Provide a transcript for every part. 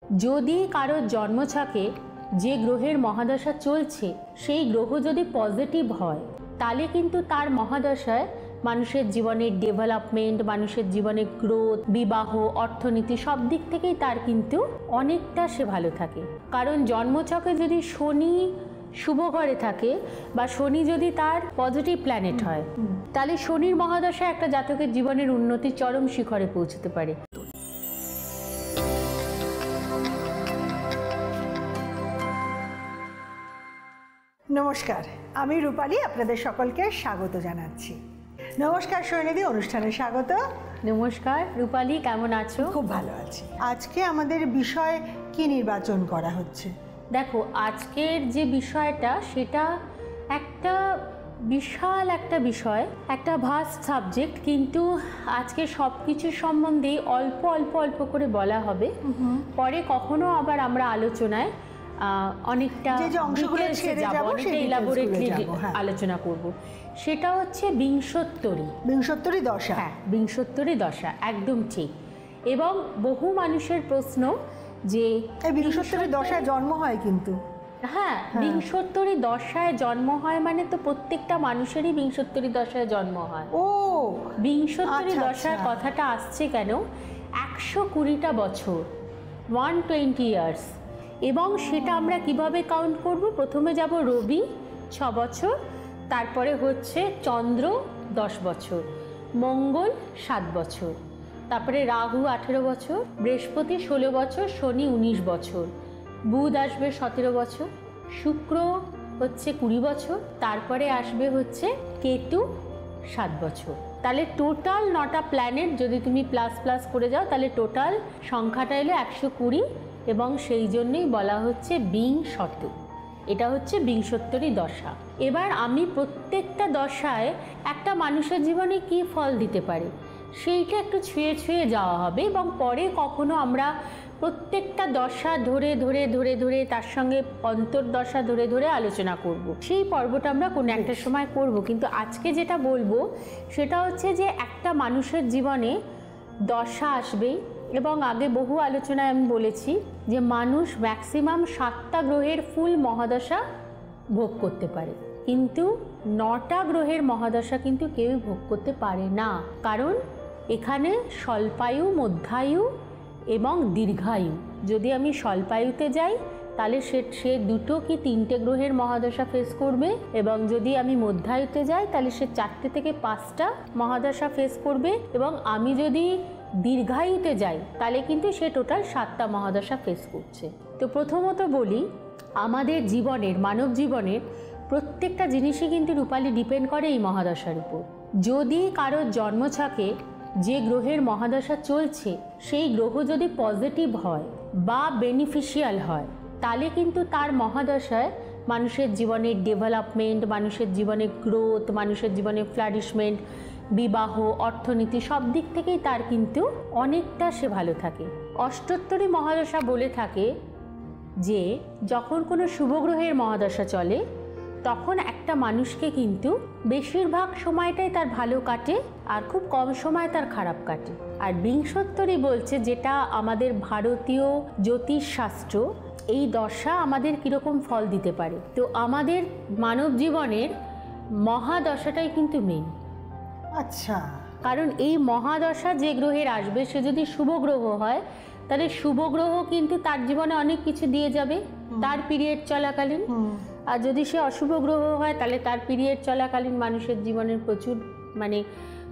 যদি কারোর জন্মছকে যে গ্রহের মহাদশা চলছে সেই গ্রহ যদি পজিটিভ হয় তাহলে কিন্তু তার মহাদশায় মানুষের জীবনের ডেভেলপমেন্ট, মানুষের জীবনের গ্রোথ, বিবাহ, অর্থনীতি সব দিক থেকেই তার কিন্তু অনেকটা সে ভালো থাকে। কারণ জন্মছকে যদি শনি শুভ ঘরে থাকে বা শনি যদি তার পজিটিভ প্ল্যানেট হয় তাহলে শনির মহাদশা একটা জাতকের জীবনের উন্নতি চরম শিখরে পৌঁছতে পারে। নমস্কার, আমি রূপালী আপনাদের সকলকে স্বাগত জানাচ্ছি। নমস্কার সৈনিধি, অনুষ্ঠানে স্বাগত। নমস্কার রূপালী, কেমন আছো? খুব ভালো আছি। আজকে আমাদের বিষয় কি নির্বাচন করা হচ্ছে? দেখো, আজকের যে বিষয়টা সেটা একটা বিশাল একটা বিষয়, একটা ভাস্ট সাবজেক্ট, কিন্তু আজকে সব কিছুর সম্বন্ধেই অল্প অল্প অল্প করে বলা হবে। পরে কখনো আবার আমরা আলোচনায় অনেকটা আলোচনা করব। সেটা হচ্ছে বিংশোত্তরী দশা। হ্যাঁ, বিংশোত্তরী দশা, একদম ঠিক। এবং বহু মানুষের প্রশ্ন যে বিংশোত্তরী দশায় জন্ম হয়, কিন্তু হ্যাঁ, বিংশোত্তরী দশায় জন্ম হয় মানে তো প্রত্যেকটা মানুষেরই বিংশোত্তরী দশায় জন্ম হয়। ও, বিংশোত্তরী দশার কথাটা আসছে কেন? 120টা বছর, 120 ইয়ার্স। এবং সেটা আমরা কিভাবে কাউন্ট করব? প্রথমে যাব রবি 6 বছর, তারপরে হচ্ছে চন্দ্র 10 বছর, মঙ্গল 7 বছর, তারপরে রাহু 18 বছর, বৃহস্পতি 16 বছর, শনি 19 বছর, বুধ আসবে 17 বছর, শুক্র হচ্ছে 20 বছর, তারপরে আসবে হচ্ছে কেতু 7 বছর। তাহলে টোটাল 9টা প্ল্যানেট যদি তুমি প্লাস প্লাস করে যাও তাহলে টোটাল সংখ্যাটা এলো 120, এবং সেই জন্যই বলা হচ্ছে বিংশত। এটা হচ্ছে বিংশোত্তরী দশা। এবার আমি প্রত্যেকটা দশায় একটা মানুষের জীবনে কি ফল দিতে পারে সেইটা একটু ছুঁয়ে ছুঁয়ে যাওয়া হবে, এবং পরে কখনো আমরা প্রত্যেকটা দশা ধরে ধরে ধরে ধরে তার সঙ্গে অন্তর্দশা ধরে ধরে আলোচনা করব। সেই পর্বটা আমরা কোনো একটা সময় করব, কিন্তু আজকে যেটা বলবো সেটা হচ্ছে যে একটা মানুষের জীবনে দশা আসবেই। এবং আগে বহু আলোচনায় আমি বলেছি যে মানুষ ম্যাক্সিমাম 7টা গ্রহের ফুল মহাদশা ভোগ করতে পারে, কিন্তু 9টা গ্রহের মহাদশা কিন্তু কেউ ভোগ করতে পারে না। কারণ এখানে স্বল্পায়ু, মধ্যায়ু এবং দীর্ঘায়ু। যদি আমি স্বল্পায়ুতে যাই তাহলে সে 2টো কি 3টে গ্রহের মহাদশা ফেস করবে, এবং যদি আমি মধ্যায়ুতে যাই তাহলে সে 4টে থেকে 5টা মহাদশা ফেস করবে, এবং আমি যদি দীর্ঘায়ুতে যাই তাহলে কিন্তু সে টোটাল 7টা মহাদশা ফেস করছে। তো প্রথমত বলি, আমাদের জীবনের, মানব জীবনের প্রত্যেকটা জিনিসই কিন্তু রূপালী ডিপেন্ড করে এই মহাদশার উপর। যদি কারোর জন্মছকে যে গ্রহের মহাদশা চলছে সেই গ্রহ যদি পজিটিভ হয় বা বেনিফিশিয়াল হয় তাহলে কিন্তু তার মহাদশায় মানুষের জীবনের ডেভেলপমেন্ট, মানুষের জীবনের গ্রোথ, মানুষের জীবনের ফ্লারিশমেন্ট, বিবাহ, অর্থনীতি সব দিক থেকেই তার কিন্তু অনেকটা সে ভালো থাকে। অষ্টোত্তরী মহাদশা বলে থাকে যে যখন কোনো শুভ গ্রহের মহাদশা চলে তখন একটা মানুষকে কিন্তু বেশিরভাগ সময়টাই তার ভালো কাটে আর খুব কম সময় তার খারাপ কাটে। আর বিংশোত্তরী বলছে, যেটা আমাদের ভারতীয় জ্যোতিষশাস্ত্র, এই দশা আমাদের কীরকম ফল দিতে পারে। তো আমাদের মানব জীবনের মহাদশাটাই কিন্তু মেন। আচ্ছা, কারণ এই মহাদশা যে গ্রহের আসবে সে যদি শুভ গ্রহ হয় তাহলে শুভ গ্রহ কিন্তু তার জীবনে অনেক কিছু দিয়ে যাবে তার পিরিয়ড চলাকালীন। আর যদি সে অশুভ গ্রহ হয় তাহলে তার পিরিয়ড চলাকালীন মানুষের জীবনের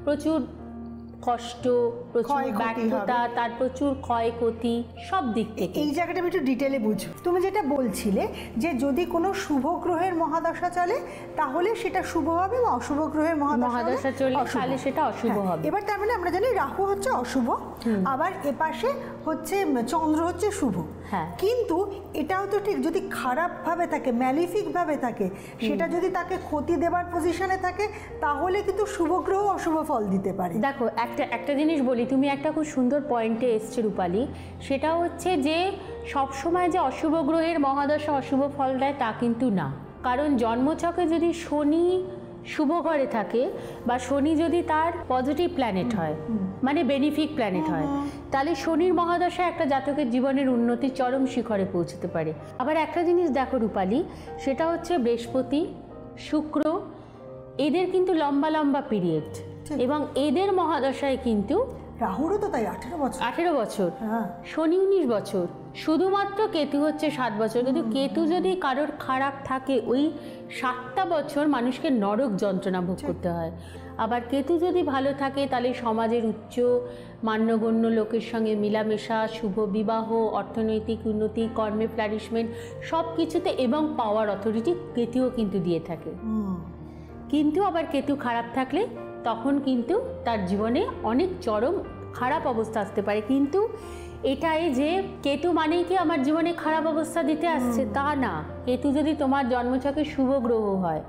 প্রচুর কষ্ট, প্রচুর ব্যর্থতা, তার প্রচুর ক্ষয়ক্ষতি সব দিক থেকে। এই জায়গাটা আমি একটু ডিটেলে বুঝবো। তুমি যেটা বলছিলে যে যদি কোনো শুভ গ্রহের মহাদশা চলে তাহলে সেটা শুভ হবে, এবং অশুভ গ্রহের মহাদশা চলে তাহলে সেটা অশুভ হবে। এবার তার মানে আমরা জানি রাহু হচ্ছে অশুভ, আবার এপাশে হচ্ছে চন্দ্র হচ্ছে শুভ। কিন্তু এটাও তো ঠিক, যদি খারাপ ভাবে থাকে, ম্যালিফিক ভাবে থাকে, সেটা যদি তাকে ক্ষতি দেবার পজিশনে থাকে তাহলে কিন্তু শুভ গ্রহ অশুভ ফল দিতে পারে। দেখো, একটা জিনিস বলি, তুমি একটা খুব সুন্দর পয়েন্টে এসছে রূপালী, সেটা হচ্ছে যে সবসময় যে অশুভ গ্রহের মহাদশা অশুভ ফল দেয় তা কিন্তু না। কারণ জন্মছকে যদি শনি শুভ ঘরে থাকে বা শনি যদি তার পজিটিভ প্ল্যানেট হয়, মানে বেনিফিক প্ল্যানেট হয়, তাহলে শনির মহাদশা একটা জাতকের জীবনের উন্নতির চরম শিখরে পৌঁছতে পারে। আবার একটা জিনিস দেখো রূপালী, সেটা হচ্ছে বৃহস্পতি, শুক্র, এদের কিন্তু লম্বা লম্বা পিরিয়ড, এবং এদের মহাদশায় কিন্তু রাহুরও তো তাই 18 বছর, শনি 19 বছর, শুধুমাত্র কেতু হচ্ছে 7 বছর। কিন্তু কেতু যদি কারোর খারাপ থাকে, ওই 7টা বছর মানুষকে নরক যন্ত্রণা ভোগ করতে হয়। আবার কেতু যদি ভালো থাকে, তাহলে সমাজের উচ্চ মান্যগণ্য লোকের সঙ্গে মিলামেশা, শুভ বিবাহ, অর্থনৈতিক উন্নতি, কর্মে ফ্লারিশমেন্ট, সব কিছুতে, এবং পাওয়ার অথরিটি কেতুও কিন্তু দিয়ে থাকে। কিন্তু আবার কেতু খারাপ থাকলে তখন কিন্তু তার জীবনে অনেক চরম খারাপ অবস্থা আসতে পারে। কিন্তু এটাই যে কেতু মানেই কি আমার জীবনে খারাপ অবস্থা দিতে আসছে, তা না। কেতু যদি তোমার জন্মছকে শুভ গ্রহ হয়,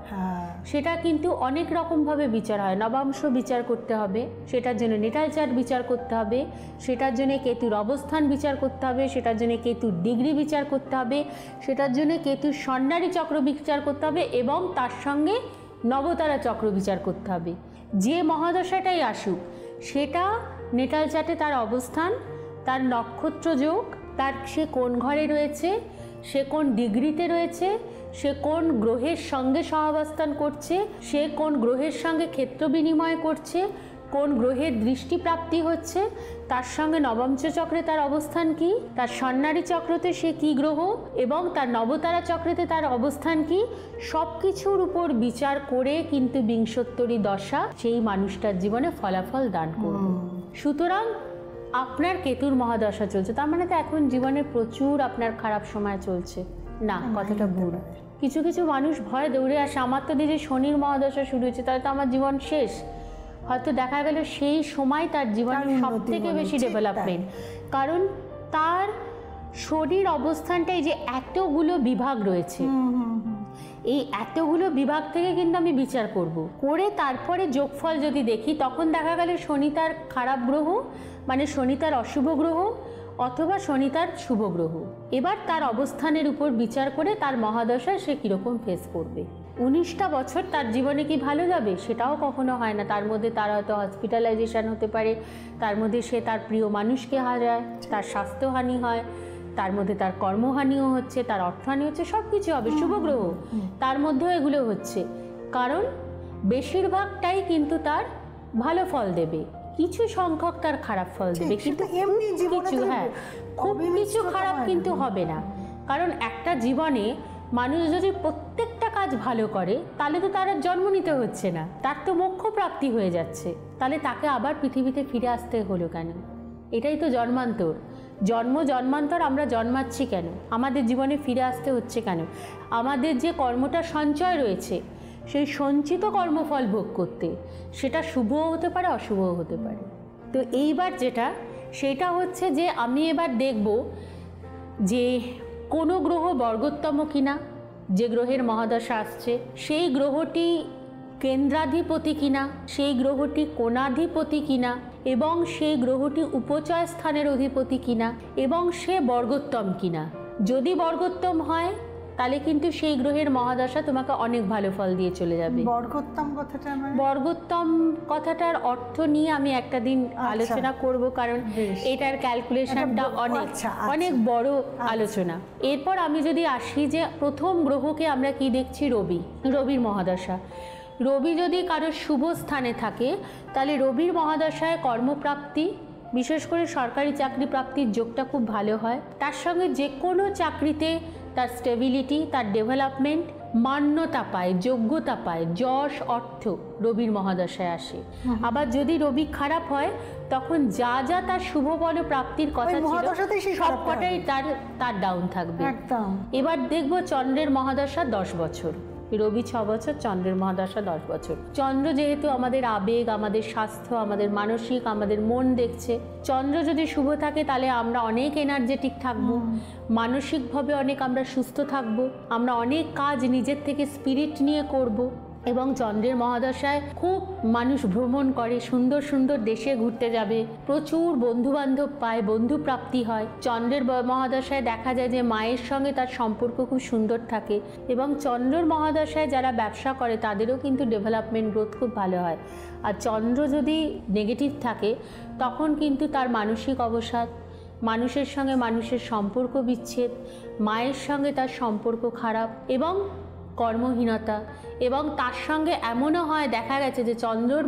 সেটা কিন্তু অনেক রকমভাবে বিচার হয়। নবাংশ বিচার করতে হবে, সেটার জন্য নেটাল চার্ট বিচার করতে হবে, সেটার জন্য কেতুর অবস্থান বিচার করতে হবে, সেটার জন্য কেতুর ডিগ্রি বিচার করতে হবে, সেটার জন্য কেতুর স্বর্ণারী চক্র বিচার করতে হবে, এবং তার সঙ্গে নবতারা চক্র বিচার করতে হবে। যে মহাদশাটাই আসুক, সেটা নেটাল চার্টে তার অবস্থান, তার নক্ষত্র যোগ, তার সে কোন ঘরে রয়েছে, সে কোন ডিগ্রিতে রয়েছে, সে কোন গ্রহের সঙ্গে সহাবস্থান করছে, সে কোন গ্রহের সঙ্গে ক্ষেত্র বিনিময় করছে, কোন গ্রহের দৃষ্টি প্রাপ্তি হচ্ছে, তার সঙ্গে নবমচ চক্রে তার অবস্থান কি, তার স্বর্ণারী চক্রতে সে কি গ্রহ, এবং তার নবতারা চক্রেতে তার অবস্থান কি, সব কিছুর উপর বিচার করে কিন্তু বিংশোত্তরী দশা সেই মানুষটার জীবনে ফলাফল দান করবে। সুতরাং আপনার কেতুর মহাদশা চলছে, তার মানে তো এখন জীবনে প্রচুর আপনার খারাপ সময় চলছে না, কথাটা ভুল। কিছু কিছু মানুষ ভয় দৌড়ে আসে, আমার তো দিদি শনির মহাদশা শুরু হয়েছে, তাহলে তো আমার জীবন শেষ। হয়তো দেখা গেল সেই সময় তার জীবনের সব থেকে বেশি ডেভেলপমেন্ট, কারণ তার শরীর অবস্থানটাই যে এতগুলো বিভাগ রয়েছে, এই এতগুলো বিভাগ থেকে কিন্তু আমি বিচার করব, করে তারপরে যোগফল যদি দেখি, তখন দেখা গেল শনি তার খারাপ গ্রহ, মানে শনি তার অশুভ গ্রহ, অথবা শনি তার শুভ গ্রহ। এবার তার অবস্থানের উপর বিচার করে তার মহাদশায় সে কীরকম ফেস করবে। 19টা বছর তার জীবনে কি ভালো যাবে, সেটাও কখনো হয় না। তার মধ্যে তার হয়তো হসপিটালাইজেশন হতে পারে, তার মধ্যে সে তার প্রিয় মানুষকে হারায়, তার স্বাস্থ্যহানি হয়, তার মধ্যে তার কর্মহানিও হচ্ছে, তার অর্থহানি হচ্ছে, সব কিছু হবে। শুভ গ্রহ তার মধ্যেও এগুলো হচ্ছে, কারণ বেশিরভাগটাই কিন্তু তার ভালো ফল দেবে, কিছু সংখ্যক তার খারাপ ফল দেবে, কিন্তু খুব কিছু খারাপ কিন্তু হবে না। কারণ একটা জীবনে মানুষ যদি প্রত্যেকটা কাজ ভালো করে, তাহলে তো তার আর জন্ম নিতে হচ্ছে না, তার তো মোক্ষ প্রাপ্তি হয়ে যাচ্ছে। তাহলে তাকে আবার পৃথিবীতে ফিরে আসতে হলো কেন? এটাই তো জন্মান্তর। জন্মান্তর আমরা জন্মাচ্ছি কেন? আমাদের জীবনে ফিরে আসতে হচ্ছে কেন? আমাদের যে কর্মটা সঞ্চয় রয়েছে, সেই সঞ্চিত কর্মফল ভোগ করতে, সেটা শুভও হতে পারে, অশুভও হতে পারে। তো এইবার যেটা, সেটা হচ্ছে যে আমি এবার দেখব যে কোনো গ্রহ বর্গোত্তম কিনা, যে গ্রহের মহাদশা আসছে সেই গ্রহটি কেন্দ্রাধিপতি কিনা, সেই গ্রহটি কোণাধিপতি কিনা, এবং সেই গ্রহটি উপচয় স্থানের অধিপতি কিনা, এবং সে বর্গোত্তম কিনা। যদি বর্গোত্তম হয়, তাহলে কিন্তু সেই গ্রহের মহাদশা তোমাকে অনেক ভালো ফল দিয়ে চলে যাবে। বর্গোত্তম কথাটার অর্থ নিয়ে আমি একটা দিন আলোচনা করব, কারণ এটার ক্যালকুলেশনটা অনেক বড় আলোচনা। এরপর আমি যদি আসি যে প্রথম গ্রহকে আমরা কি দেখছি, রবির মহাদশা। রবি যদি কারোর শুভ স্থানে থাকে, তাহলে রবির মহাদশায় কর্মপ্রাপ্তি, বিশেষ করে সরকারি চাকরি প্রাপ্তির যোগটা খুব ভালো হয়। তার সঙ্গে যে কোনো চাকরিতে তার স্টেবিলিটি, তার ডেভেলপমেন্ট, মান্যতা পায়, যোগ্যতা পায়, যশ, অর্থ রবির মহাদশায় আসে। আবার যদি রবি খারাপ হয়, তখন যা যা তার শুভ বল প্রাপ্তির কথা ছিল সবকটাই তার ডাউন থাকবে। এবার দেখব চন্দ্রের মহাদশা 10 বছর, রবি 6 বছর, চন্দ্রের মহাদশা 10 বছর। চন্দ্র যেহেতু আমাদের আবেগ, আমাদের স্বাস্থ্য, আমাদের মানসিক, আমাদের মন দেখছে, চন্দ্র যদি শুভ থাকে, তাহলে আমরা অনেক এনার্জেটিক থাকবো, মানসিকভাবে অনেক আমরা সুস্থ থাকবো, আমরা অনেক কাজ নিজের থেকে স্পিরিট নিয়ে করব। এবং চন্দ্রের মহাদশায় খুব মানুষ ভ্রমণ করে, সুন্দর সুন্দর দেশে ঘুরতে যাবে, প্রচুর বন্ধুবান্ধব পায়, বন্ধু প্রাপ্তি হয়। চন্দ্রের মহাদশায় দেখা যায় যে মায়ের সঙ্গে তার সম্পর্ক খুব সুন্দর থাকে এবং চন্দ্রের মহাদশায় যারা ব্যবসা করে তাদেরও কিন্তু ডেভেলপমেন্ট গ্রোথ খুব ভালো হয়। আর চন্দ্র যদি নেগেটিভ থাকে তখন কিন্তু তার মানসিক অবসাদ, মানুষের সঙ্গে মানুষের সম্পর্ক বিচ্ছেদ, মায়ের সঙ্গে তার সম্পর্ক খারাপ এবং কর্মহীনতা। এবং তার সঙ্গে এমনও হয়, দেখা গেছে যে চন্দ্রর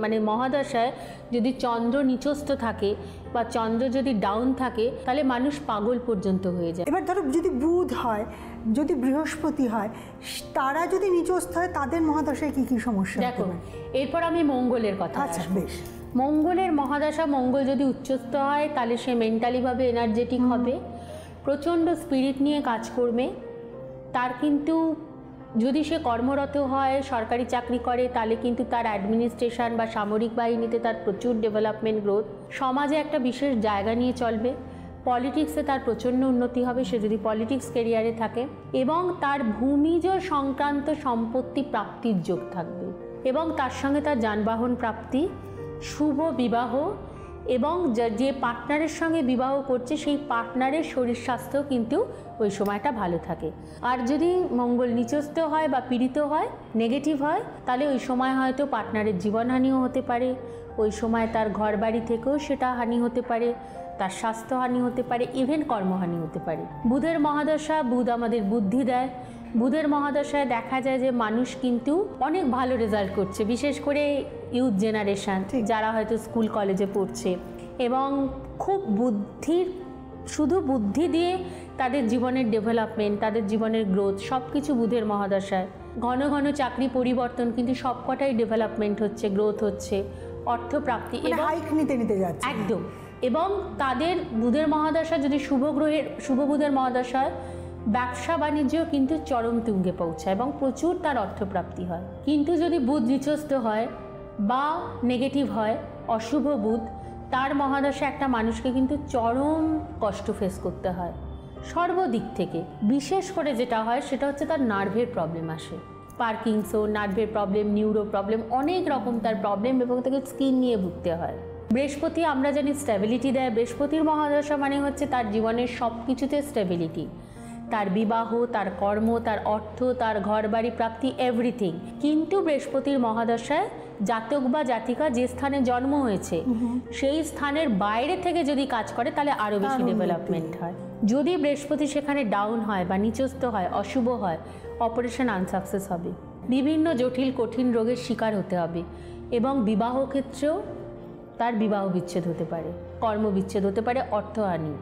মানে মহাদশায় যদি চন্দ্র নিচস্থ থাকে বা চন্দ্র যদি ডাউন থাকে তাহলে মানুষ পাগল পর্যন্ত হয়ে যায়। এবার ধরো যদি বুধ হয়, যদি বৃহস্পতি হয়, তারা যদি নিচস্থ হয় তাদের মহাদশায় কি কি সমস্যা? দেখো, এরপর আমি মঙ্গলের কথা। আচ্ছা, বেশ। মঙ্গলের মহাদশা, মঙ্গল যদি উচ্চস্থ হয় তাহলে সে মেন্টালিভাবে এনার্জেটিক হবে, প্রচণ্ড স্পিরিট নিয়ে কাজ করবে। তার কিন্তু যদি সে কর্মরত হয়, সরকারি চাকরি করে, তাহলে কিন্তু তার অ্যাডমিনিস্ট্রেশন বা সামরিক বাহিনীতে তার প্রচুর ডেভেলপমেন্ট গ্রোথ, সমাজে একটা বিশেষ জায়গা নিয়ে চলবে, পলিটিক্সে তার প্রচণ্ড উন্নতি হবে সে যদি পলিটিক্স ক্যারিয়ারে থাকে, এবং তার ভূমিজ সংক্রান্ত সম্পত্তি প্রাপ্তির যোগ থাকবে, এবং তার সঙ্গে তার যানবাহন প্রাপ্তি, শুভ বিবাহ, এবং যে পার্টনারের সঙ্গে বিবাহ করছে সেই পার্টনারের শরীর স্বাস্থ্য কিন্তু ওই সময়টা ভালো থাকে। আর যদি মঙ্গল নিচস্থ হয় বা পীড়িত হয়, নেগেটিভ হয়, তাহলে ওই সময় হয়তো পার্টনারের জীবনহানিও হতে পারে, ওই সময় তার ঘর বাড়ি থেকেও সেটা হানি হতে পারে, তার স্বাস্থ্যহানি হতে পারে, ইভেন কর্মহানি হতে পারে। বুধের মহাদশা, বুধ আমাদের বুদ্ধি দেয়। বুধের মহাদশায় দেখা যায় যে মানুষ কিন্তু অনেক ভালো রেজাল্ট করছে, বিশেষ করে ইউথ জেনারেশন যারা হয়তো স্কুল কলেজে পড়ছে, এবং খুব শুধু বুদ্ধি দিয়ে তাদের জীবনের ডেভেলপমেন্ট, তাদের জীবনের গ্রোথ সব কিছু বুধের মহাদশায়। ঘন ঘন চাকরি পরিবর্তন, কিন্তু সবকটাই ডেভেলপমেন্ট হচ্ছে, গ্রোথ হচ্ছে, অর্থপ্রাপ্তি এবং হাইক নিতে যাচ্ছে একদম। এবং তাদের বুধের মহাদশা যদি শুভ বুধের মহাদশায় ব্যবসা বাণিজ্য কিন্তু চরম তুঙ্গে পৌঁছায় এবং প্রচুর তার অর্থপ্রাপ্তি হয়। কিন্তু যদি বুধ নিচস্থ হয় বা নেগেটিভ হয়, অশুভ বুধ, তার মহাদশা একটা মানুষকে কিন্তু চরম কষ্ট ফেস করতে হয় সর্বদিক থেকে। বিশেষ করে যেটা হয় সেটা হচ্ছে তার নার্ভের প্রবলেম আসে, পার্কিনসো, নার্ভের প্রবলেম, নিউরো প্রবলেম, অনেক রকম তার প্রবলেম, এবং তাকে স্কিন নিয়ে ভুগতে হয়। বৃহস্পতি আমরা জানি স্টেবিলিটি দেয়। বৃহস্পতির মহাদশা মানে হচ্ছে তার জীবনের সব কিছুতে স্টেবিলিটি, তার বিবাহ, তার কর্ম, তার অর্থ, তার ঘর বাড়ি প্রাপ্তি, এভরিথিং। কিন্তু বৃহস্পতির মহাদশায় জাতক বা জাতিকা যে স্থানে জন্ম হয়েছে সেই স্থানের বাইরে থেকে যদি কাজ করে তাহলে আরও বেশি ডেভেলপমেন্ট হয়। যদি বৃহস্পতি সেখানে ডাউন হয় বা নিচস্থ হয়, অশুভ হয়, অপারেশন আনসাকসেস হবে, বিভিন্ন জটিল কঠিন রোগের শিকার হতে হবে, এবং বিবাহ ক্ষেত্রেও তার বিবাহ বিচ্ছেদ হতে পারে, কর্মবিচ্ছেদ হতে পারে, অর্থহানি।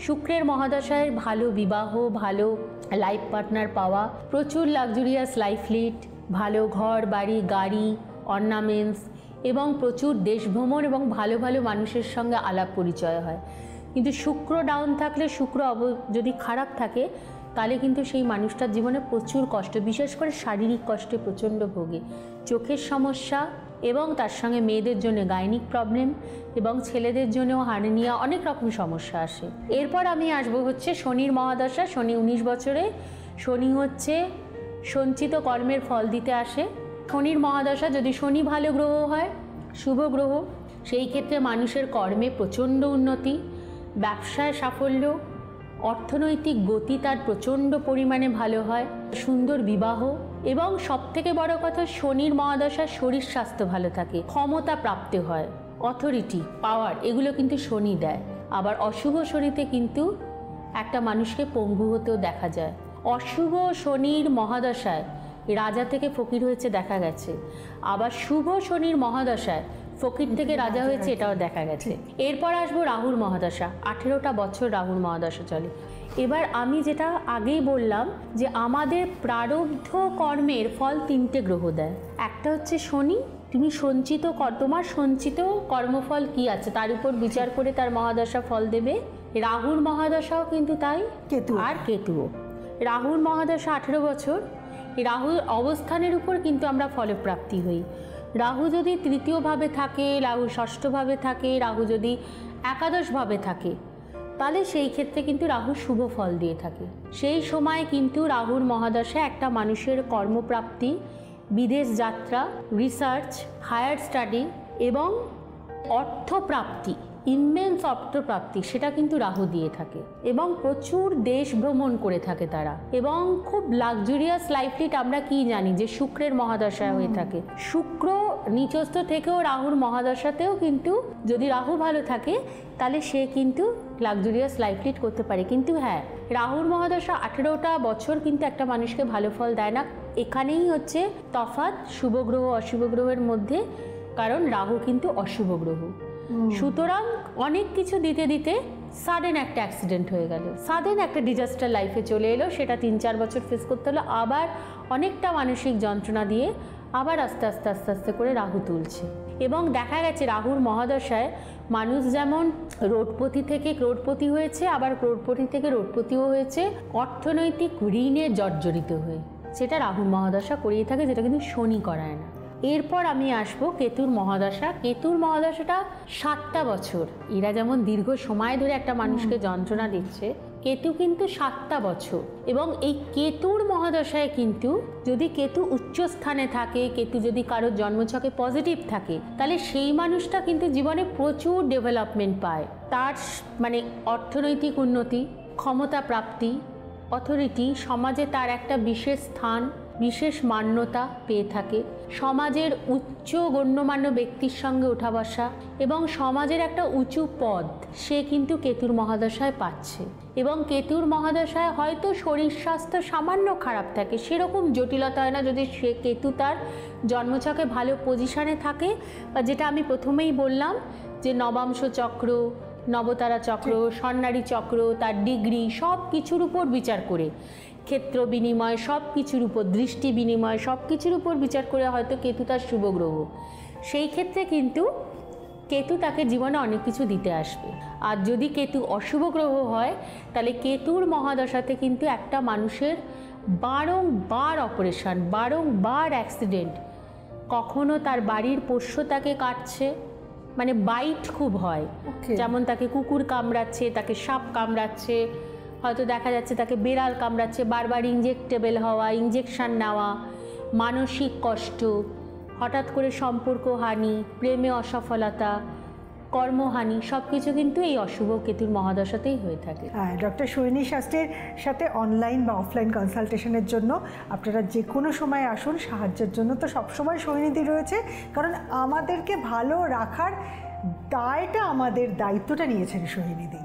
শুক্রের মহাদশায় ভালো বিবাহ, ভালো লাইফ পার্টনার পাওয়া, প্রচুর লাক্সুরিয়াস লাইফ লিড, ভালো ঘর বাড়ি গাড়ি অর্নামেন্টস, এবং প্রচুর দেশ ভ্রমণ এবং ভালো ভালো মানুষের সঙ্গে আলাপ পরিচয় হয়। কিন্তু শুক্র ডাউন থাকলে, শুক্র যদি খারাপ থাকে তাহলে কিন্তু সেই মানুষটার জীবনে প্রচুর কষ্ট, বিশেষ করে শারীরিক কষ্টে প্রচণ্ড ভোগে, চোখের সমস্যা, এবং তার সঙ্গে মেয়েদের জন্য গাইনিক প্রবলেম, এবং ছেলেদের জন্যও হার্নিয়া, অনেক রকম সমস্যা আসে। এরপর আমি আসবো হচ্ছে শনির মহাদশা। শনি 19 বছরে, শনি হচ্ছে সঞ্চিত কর্মের ফল দিতে আসে। শনির মহাদশা যদি শনি ভালো গ্রহ হয়, শুভ গ্রহ, সেই ক্ষেত্রে মানুষের কর্মে প্রচণ্ড উন্নতি, ব্যবসায় সাফল্য, অর্থনৈতিক গতি তার প্রচণ্ড পরিমাণে ভালো হয়, সুন্দর বিবাহ, এবং সবথেকে বড় কথা শনির মহাদশার শরীর স্বাস্থ্য ভালো থাকে, ক্ষমতা প্রাপ্ত হয়, অথরিটি, পাওয়ার, এগুলো কিন্তু শনি দেয়। আবার অশুভ শনিতে কিন্তু একটা মানুষকে পঙ্গু হতেও দেখা যায়। অশুভ শনির মহাদশায় রাজা থেকে ফকির হয়েছে দেখা গেছে, আবার শুভ শনির মহাদশায় ফকির থেকে রাজা হয়েছে এটাও দেখা গেছে। এরপর আসবো রাহুর মহাদশা। 18টা বছর রাহুর মহাদশা চলে। এবার আমি যেটা আগেই বললাম যে আমাদের প্রারব্ধ কর্মের ফল 3টে গ্রহ দেয়। একটা হচ্ছে শনি, তুমি তোমার সঞ্চিত কর্মফল কি আছে তার উপর বিচার করে তার মহাদশা ফল দেবে। রাহুর মহাদশাও কিন্তু তাই, আর কেতুও। রাহুর মহাদশা 18 বছর, রাহুর অবস্থানের উপর কিন্তু আমরা ফলপ্রাপ্তি হই। রাহু যদি 3য় ভাবে থাকে, রাহু 6ষ্ঠ ভাবে থাকে, রাহু যদি 11শ ভাবে থাকে, তাহলে সেই ক্ষেত্রে কিন্তু রাহু শুভ ফল দিয়ে থাকে। সেই সময় কিন্তু রাহুর মহাদশা একটা মানুষের কর্মপ্রাপ্তি, বিদেশ যাত্রা, রিসার্চ, হায়ার স্টাডি এবং অর্থপ্রাপ্তি, ইমেন্স অর্থপ্রাপ্তি সেটা কিন্তু রাহু দিয়ে থাকে এবং প্রচুর দেশ ভ্রমণ করে থাকে তারা এবং খুব লাক্সারিয়াস লাইফ লিড। আমরা কি জানি যে শুক্রের মহাদশায় হয়ে থাকে, শুক্র নিচস্থ থেকেও রাহুর মহাদশাতেও কিন্তু যদি রাহু ভালো থাকে তাহলে সে কিন্তু লাক্সারিয়াস লাইফ লিড করতে পারে। কিন্তু হ্যাঁ, রাহুর মহাদশা 18টা বছর কিন্তু একটা মানুষকে ভালো ফল দেয় না। এখানেই হচ্ছে তফাৎ শুভ গ্রহ অশুভ গ্রহের মধ্যে, কারণ রাহু কিন্তু অশুভ গ্রহ। সুতরাং অনেক কিছু দিতে দিতে সাডেন একটা অ্যাক্সিডেন্ট হয়ে গেল, সাডেন একটা ডিজাস্টার লাইফে চলে এলো, সেটা 3-4 বছর ফেস করতে হলো, আবার অনেকটা মানসিক যন্ত্রণা দিয়ে আবার আস্তে আস্তে আস্তে আস্তে করে রাহু তুলছে। এবং দেখা গেছে রাহুর মহাদশায় মানুষ যেমন রোডপতি থেকে ক্রোড়পতি হয়েছে, আবার ক্রোড়পতি থেকে রোডপতিও হয়েছে অর্থনৈতিক ঋণে জর্জরিত হয়ে, সেটা রাহুর মহাদশা করিয়ে থাকে, যেটা কিন্তু শনি করায় না। এরপর আমি আসবো কেতুর মহাদশা। কেতুর মহাদশাটা 7টা বছর। এরা যেমন দীর্ঘ সময় ধরে একটা মানুষকে যন্ত্রণা দিচ্ছে, কেতু কিন্তু 7টা বছর। এবং এই কেতুর মহাদশায় কিন্তু যদি কেতু উচ্চ স্থানে থাকে, কেতু যদি কারোর জন্মছকে পজিটিভ থাকে, তাহলে সেই মানুষটা কিন্তু জীবনে প্রচুর ডেভেলপমেন্ট পায়। তার মানে অর্থনৈতিক উন্নতি, ক্ষমতা প্রাপ্তি, অথরিটি, সমাজে তার একটা বিশেষ স্থান, বিশেষ মান্যতা পেয়ে থাকে, সমাজের উচ্চ গণ্যমান্য ব্যক্তির সঙ্গে ওঠা বসা এবং সমাজের একটা উঁচু পদ সে কিন্তু কেতুর মহাদশায় পাচ্ছে। এবং কেতুর মহাদশায় হয়তো শরীর স্বাস্থ্য সামান্য খারাপ থাকে, সেরকম জটিলতা হয় না যদি সে কেতু তার জন্মছকে ভালো পজিশনে থাকে, বা যেটা আমি প্রথমেই বললাম যে নবাংশ চক্র, নবতারা চক্র, স্বর্ণারী চক্র, তার ডিগ্রি সব কিছুর উপর বিচার করে, ক্ষেত্র বিনিময় সব কিছুর উপর, দৃষ্টি বিনিময় সব কিছুর উপর বিচার করে হয়তো কেতু তার শুভ গ্রহ, সেই ক্ষেত্রে কিন্তু কেতু তাকে জীবনে অনেক কিছু দিতে আসবে। আর যদি কেতু অশুভ গ্রহ হয় তাহলে কেতুর মহাদশাতে কিন্তু একটা মানুষের বারংবার অপারেশন, বারংবার অ্যাক্সিডেন্ট, কখনো তার বাড়ির পোষ্য তাকে কাটছে, মানে বাইট খুব হয়, যেমন তাকে কুকুর কামড়াচ্ছে, তাকে সাপ কামড়াচ্ছে, হয়তো দেখা যাচ্ছে তাকে বিড়াল কামড়াচ্ছে, বারবার ইনজেক্টেবল হওয়া, ইঞ্জেকশন নেওয়া, মানসিক কষ্ট, হঠাৎ করে সম্পর্ক হানি, প্রেমে অসফলতা, কর্মহানি, সব কিছু কিন্তু এই অশুভ কেতুর মহাদশাতেই হয়ে থাকে। হ্যাঁ, ডক্টর সোহিনী শাস্ত্রীর সাথে অনলাইন বা অফলাইন কনসালটেশনের জন্য আপনারা যে কোনো সময় আসুন, সাহায্যের জন্য তো সবসময় সোহিনীদি রয়েছে, কারণ আমাদেরকে ভালো রাখার দায়টা, আমাদের দায়িত্বটা নিয়েছেন সোহিনীদি।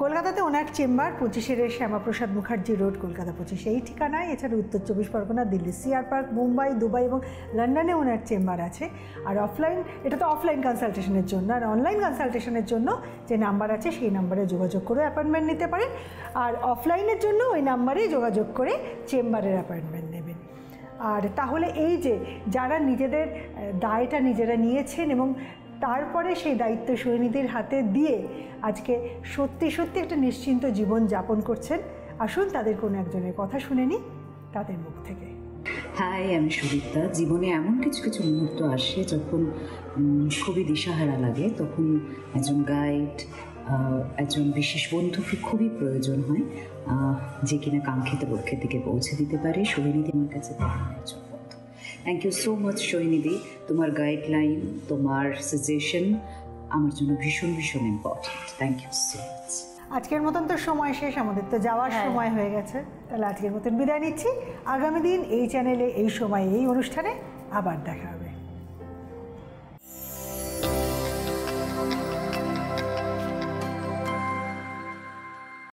কলকাতাতে ওনার চেম্বার 25 শ্যামাপ্রসাদ মুখার্জি রোড, কলকাতা 25 এই ঠিকানায়। এছাড়া উত্তর 24 Pargana, Delhi CR park, Mumbai, Dubai এবং লন্ডনে ওনার চেম্বার আছে। আর অফলাইন, এটা তো অফলাইন কনসালটেশনের জন্য, আর অনলাইন কনসালটেশনের জন্য যে নাম্বার আছে সেই নাম্বারে যোগাযোগ করে অ্যাপয়েন্টমেন্ট নিতে পারেন, আর অফলাইনের জন্য ওই নাম্বারেই যোগাযোগ করে চেম্বারের অ্যাপয়েন্টমেন্ট নেবেন। আর তাহলে এই যে যারা নিজেদের দায়টা নিজেরা নিয়েছেন এবং তারপরে সেই দায়িত্ব সোহিনীদের হাতে দিয়ে আজকে সত্যি সত্যি একটা নিশ্চিন্ত জীবন যাপন করছেন, আসুন তাদের কোনো একজনের কথা শুনে নিই তাদের মুখ থেকে। হাই, আমি সুদীপ্তা। জীবনে এমন কিছু কিছু মুহূর্ত আসে যখন খুবই দিশাহারা লাগে, তখন একজন গাইড, একজন বিশেষ বন্ধুকে খুবই প্রয়োজন হয়, যে কিনা কাঙ্ক্ষিত লক্ষ্যের দিকে পৌঁছে দিতে পারে। সোহিনীদি আমার কাছে একজন বন্ধু। থ্যাংক ইউ সো মাচ সোহিনীদি, তোমার গাইডলাইন, তোমার সাজেশন আমার জন্য ভীষণ ভীষণ important. Thank you so much. আজকের মতন তো সময় শেষ, আমাদের তো যাওয়ার সময় হয়ে গেছে, তাহলে আজকের মতন বিদায় নিচ্ছি। আগামী দিন এই চ্যানেলে এই সময় এই অনুষ্ঠানে আবার দেখা হবে।